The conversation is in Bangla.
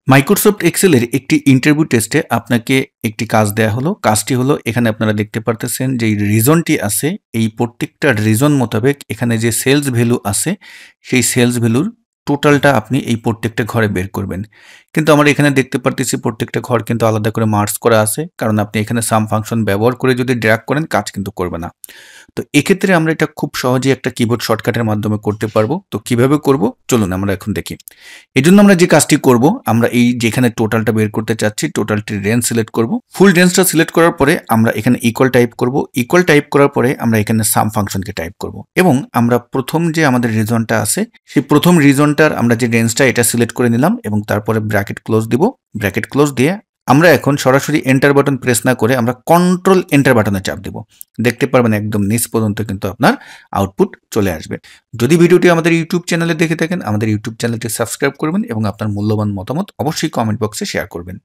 মাইক্রোসফট এক্সেলের একটি ইন্টারভিউ টেস্টে আপনাকে একটি কাজ দেয়া হলো। কাজটি হলো এখানে আপনারা দেখতে পারতেছেন যে এই রিজনটি আছে, এই প্রত্যেকটা রিজন মোতাবেক এখানে যে সেলস ভ্যালু আছে, সেই সেলস ভ্যালুর টোটালটা আপনি এই প্রত্যেকটা ঘরে বের করবেন। কিন্তু আমরা এখানে দেখতে পারতেছি প্রত্যেকটা ঘর কিন্তু আলাদা করে মার্কস করা আছে। কারণ আপনি এখানে সাম ফাংশন ব্যবহার করে যদি ড্র্যাগ করেন কাজ কিন্তু করবে না। তো এক্ষেত্রে আমরা এটা খুব সহজেই একটা কিবোর্ড শর্টকাটের মাধ্যমে করতে পারবো। তো কিভাবে করব? চলুন আমরা এখন দেখি। এজন্য আমরা যে কাজটি করব, আমরা এই যেখানে টোটালটা বের করতে চাচ্ছি, টোটালটির রেঞ্জ সিলেক্ট করব। ফুল রেঞ্জটা সিলেক্ট করার পরে আমরা এখানে ইকুয়াল টাইপ করব। ইকুয়াল টাইপ করার পরে আমরা এখানে সাম ফাংশনকে টাইপ করব। এবং আমরা প্রথম যে আমাদের রিজনটা আছে, সেই প্রথম রিজনটার আমরা যে রেঞ্জটা এটা সিলেক্ট করে নিলাম এবং তারপরে ব্র্যাকেট ক্লোজ দিব। ব্র্যাকেট ক্লোজ দিয়ে আমরা এখন সরাসরি এন্টার বাটন প্রেস না করে আমরা কন্ট্রোল এন্টার বাটনে চাপ দেব। দেখতে পারবেন একদম নিচ পর্যন্ত কিন্তু আপনার আউটপুট চলে আসবে। যদি ভিডিওটি আমাদের ইউটিউব চ্যানেলে দেখে থাকেন, আমাদের ইউটিউব চ্যানেলটি সাবস্ক্রাইব করবেন এবং আপনার মূল্যবান মতামত অবশ্যই কমেন্ট বক্সে শেয়ার করবেন।